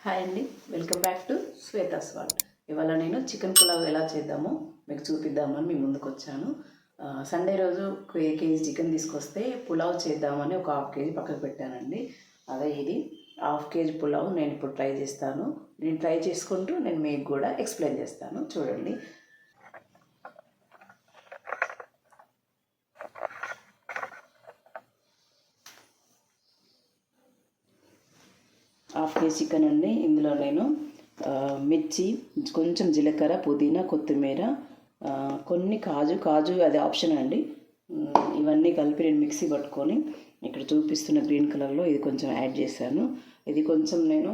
Hi అండి, welcome back to Shweta's world. ఇవాళ నేను చికెన్ పులావ్ ఎలా చేద్దామో మీకు చూపిద్దామని మీ ముందుకు వచ్చాను. సండే రోజు కేజీ చికెన్ తీసుకొస్తే పులావ్ చేద్దామని ఒక హాఫ్ కేజీ పక్కకు పెట్టానండి. అదే ఇది హాఫ్ కేజీ పులావ్ నేను ఇప్పుడు ట్రై చేస్తాను. నేను ట్రై చేసుకుంటూ నేను మీకు కూడా ఎక్స్ప్లెయిన్ చేస్తాను, చూడండి. హాఫ్ కేజీ చికెన్ అండి. ఇందులో నేను మిర్చి, కొంచెం జీలకర్ర, పుదీనా, కొత్తిమీర, కొన్ని కాజు అది ఆప్షన్ అండి. ఇవన్నీ కలిపి నేను మిక్సీ పట్టుకొని ఇక్కడ చూపిస్తున్న గ్రీన్ కలర్లో ఇది కొంచెం యాడ్ చేశాను. ఇది కొంచెం నేను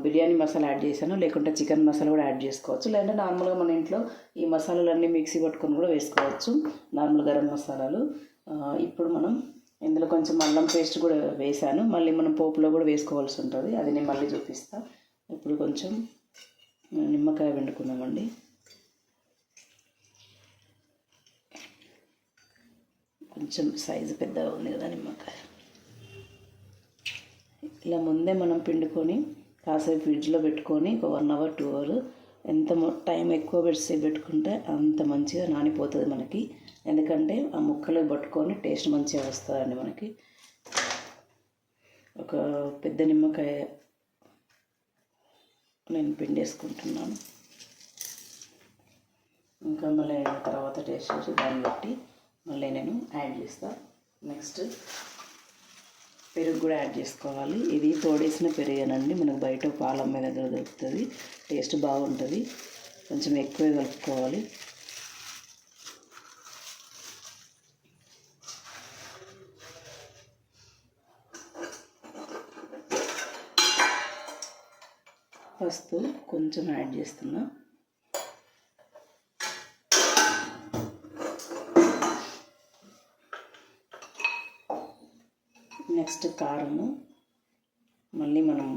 బిర్యానీ మసాలా యాడ్ చేశాను, లేకుంటే చికెన్ మసాలా కూడా యాడ్ చేసుకోవచ్చు. లేదంటే నార్మల్గా మన ఇంట్లో ఈ మసాలాలన్నీ మిక్సీ పట్టుకొని కూడా వేసుకోవచ్చు, నార్మల్ గరం మసాలాలు. ఇప్పుడు మనం ఇందులో కొంచెం అల్లం పేస్ట్ కూడా వేసాను. మళ్ళీ మనం పోపులో కూడా వేసుకోవాల్సి ఉంటుంది, అది నేను మళ్ళీ చూపిస్తాను. ఇప్పుడు కొంచెం నిమ్మకాయ వండుకుందామండి. కొంచెం సైజు పెద్దగా ఉంది కదా నిమ్మకాయ. ఇలా ముందే మనం పిండుకొని కాసేపు ఫ్రిడ్జ్లో పెట్టుకొని ఒక 1 అవర్ 2 అవర్ ఎంత టైం ఎక్కువ పెట్టుకుంటే అంత మంచిగా నానిపోతుంది మనకి. ఎందుకంటే ఆ ముక్కలు పట్టుకొని టేస్ట్ మంచిగా వస్తుందండి మనకి. ఒక పెద్ద నిమ్మకాయ నేను పిండేసుకుంటున్నాను. ఇంకా మళ్ళీ తర్వాత టేస్ట్ చేసి దాన్ని బట్టి మళ్ళీ నేను యాడ్ చేస్తాను. నెక్స్ట్ పెరుగు కూడా యాడ్ చేసుకోవాలి. ఇది తోడేసిన పెరుగేనండి, మనకు బయట పాల మీద దగ్గర దొరుకుతుంది, టేస్ట్ బాగుంటుంది. కొంచెం ఎక్కువ కలుపుకోవాలి. పసుపు కొంచెం యాడ్ చేస్తున్నా. నెక్స్ట్ కారము మళ్ళీ మనం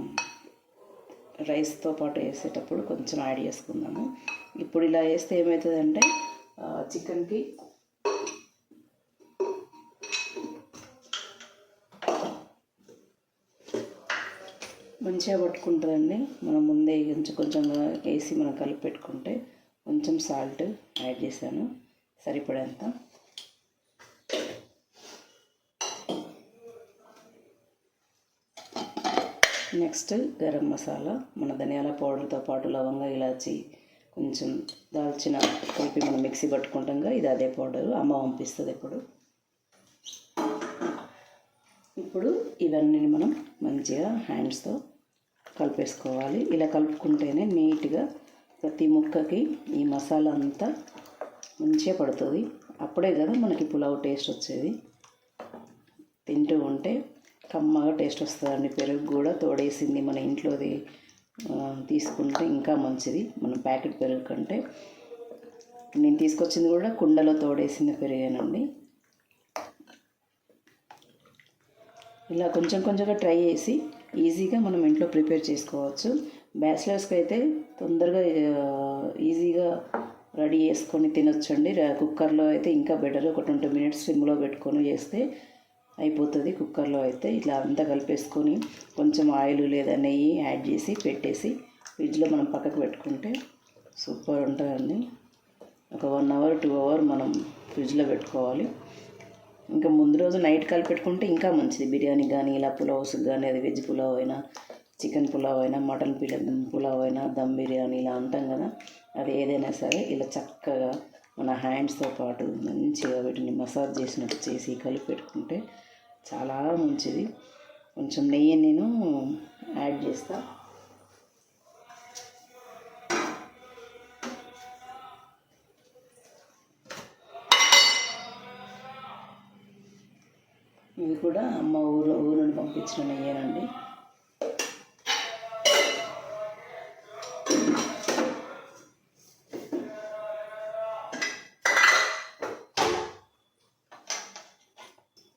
రైస్తో పాటు వేసేటప్పుడు కొంచెం యాడ్ చేసుకుందాము. ఇప్పుడు ఇలా వేస్తే ఏమవుతుందంటే చికెన్కి మంచిగా పట్టుకుంటుందండి. మనం ముందే కొంచెంగా వేసి మనం కలిపి పెట్టుకుంటే. కొంచెం సాల్ట్ యాడ్ చేశాను సరిపడేంత. నెక్స్ట్ గరం మసాలా, మన ధనియాల పౌడర్తో పాటు లవంగా, ఇలాచి, కొంచెం దాల్చిన కలిపి మనం మిక్సీ పట్టుకుంటాం కదా, ఇది అదే పౌడరు, అమ్మ పంపిస్తుంది ఇప్పుడు ఇవన్నీ మనం మంచిగా హ్యాండ్స్తో కలిపేసుకోవాలి. ఇలా కలుపుకుంటేనే నీట్గా ప్రతి ముక్కకి ఈ మసాలా అంతా మంచిగా పడుతుంది. అప్పుడే కదా మనకి పులావ్ టేస్ట్ వచ్చేది. తింటూ ఉంటే కమ్మగా టేస్ట్ వస్తుందండి. పెరుగు కూడా తోడేసింది మన ఇంట్లోది తీసుకుంటే ఇంకా మంచిది, మన ప్యాకెట్ పెరుగు కంటే. నేను తీసుకొచ్చింది కూడా కుండలో తోడేసిన పెరుగేనండి. ఇలా కొంచెం కొంచెంగా ట్రై చేసి ఈజీగా మనం ఇంట్లో ప్రిపేర్ చేసుకోవచ్చు. బ్యాచిలర్స్కి అయితే తొందరగా ఈజీగా రెడీ చేసుకొని తినొచ్చండి. కుక్కర్లో అయితే ఇంకా బెటర్, ఒక 20 మినిట్స్ సిమ్లో పెట్టుకొని చేస్తే అయిపోతుంది. కుక్కర్లో అయితే ఇట్లా అంతా కలిపేసుకొని కొంచెం ఆయిల్ లేదా నెయ్యి యాడ్ చేసి పెట్టేసి ఫ్రిడ్జ్లో మనం పక్కకు పెట్టుకుంటే సూపర్ ఉంటుందండి. ఒక 1 అవర్ 2 అవర్ మనం ఫ్రిడ్జ్లో పెట్టుకోవాలి. ఇంకా ముందు రోజు నైట్ కలిపి పెట్టుకుంటే ఇంకా మంచిది. బిర్యానీ కానీ ఇలా పులావ్స్ కానీ, అది వెజ్ పులావ్ అయినా, చికెన్ పులావ్ అయినా, మటన్ పులావ్ అయినా, దమ్ బిర్యానీ ఇలా అంటాం కదా, అది ఏదైనా సరే ఇలా చక్కగా మన హ్యాండ్స్తో పాటు మంచిగా వీటిని మసాజ్ చేసినట్టు చేసి కలిపి పెట్టుకుంటే చాలా మంచిది. కొంచెం నెయ్యి నేను యాడ్ చేస్తా. ఇది కూడా అమ్మ ఊరు నుండి పంపించిన నెయ్యేనండి.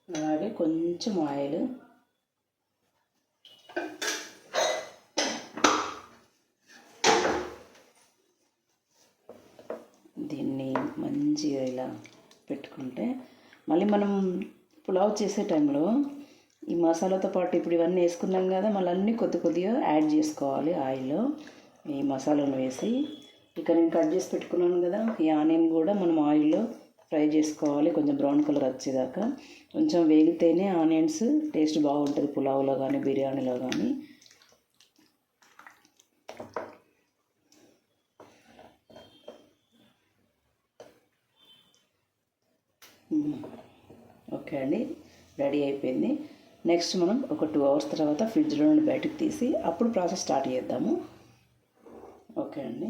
అలాగే కొంచెం ఆయిల్, దీన్ని మంచిగా ఇలా పెట్టుకుంటే మళ్ళీ మనం పులావ్ చేసే టైంలో ఈ మసాలాతో పాటు ఇప్పుడు ఇవన్నీ వేసుకున్నాం కదా, మళ్ళీ అన్నీ కొద్దిగా యాడ్ చేసుకోవాలి ఆయిల్లో. ఈ మసాలాను వేసి ఇక నేను కట్ చేసి పెట్టుకున్నాను కదా, ఈ ఆనియన్ కూడా మనం ఆయిల్లో ఫ్రై చేసుకోవాలి కొంచెం బ్రౌన్ కలర్ వచ్చేదాకా. కొంచెం వేగితేనే ఆనియన్స్ టేస్ట్ బాగుంటుంది పులావ్లో కానీ బిర్యానీలో కానీ. ఓకే అండి, రెడీ అయిపోయింది. నెక్స్ట్ మనం ఒక 2 hours తర్వాత ఫ్రిడ్జ్లో నుండి బయటకు తీసి అప్పుడు ప్రాసెస్ స్టార్ట్ చేద్దాము. ఓకే అండి,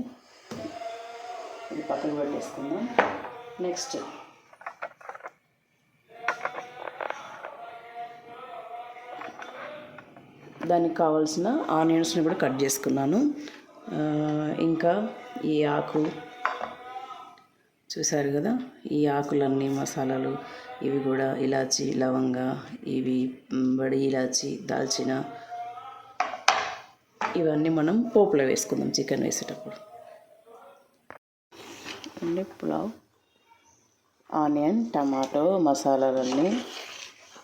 ఇది పక్కన పెట్టేసుకుందాం. నెక్స్ట్ దానికి కావాల్సిన ఆనియన్స్ని కూడా కట్ చేసుకున్నాను. ఇంకా ఈ ఆకు చూసారు కదా, ఈ ఆకులన్నీ మసాలాలు ఇవి కూడా ఇలాచి లవంగ, ఇవి బడి ఇలాచి దాల్చిన, ఇవన్నీ మనం పోపులో వేసుకుందాం చికెన్ వేసేటప్పుడు. అండి పులావ్ ఆనియన్ టమాటో మసాలాలన్నీ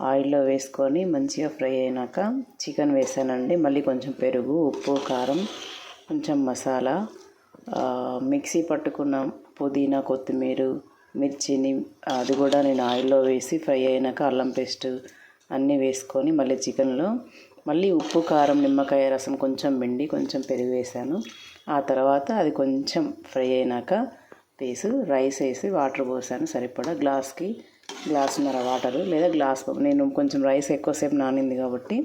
ఆయిల్లో వేసుకొని మంచిగా ఫ్రై అయినాక చికెన్ వేసానండి. మళ్ళీ కొంచెం పెరుగు, ఉప్పు, కారం, కొంచెం మసాలా, మిక్సీ పట్టుకున్న పుదీనా, కొత్తిమీర, మిర్చిని అది కూడా నేను ఆయిల్లో వేసి ఫ్రై అయినాక అల్లం పేస్ట్ అన్నీ వేసుకొని మళ్ళీ చికెన్లో మళ్ళీ ఉప్పు, కారం, నిమ్మకాయ రసం కొంచెం పిండి కొంచెం పెరుగు వేసాను. ఆ తర్వాత అది కొంచెం ఫ్రై అయినాక రైస్ వేసి వాటర్ పోసాను సరిపడా. గ్లాసున్నర వాటరు లేదా గ్లాస్. నేను కొంచెం రైస్ ఎక్కువసేపు నానింది కాబట్టి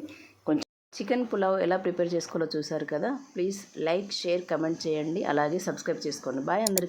కొంచెం. చికెన్ పులావ్ ఎలా ప్రిపేర్ చేసుకోవాలో చూసారు కదా. ప్లీజ్ లైక్, షేర్, కమెంట్ చేయండి. అలాగే సబ్స్క్రైబ్ చేసుకోండి. బాయ్ అందరికీ.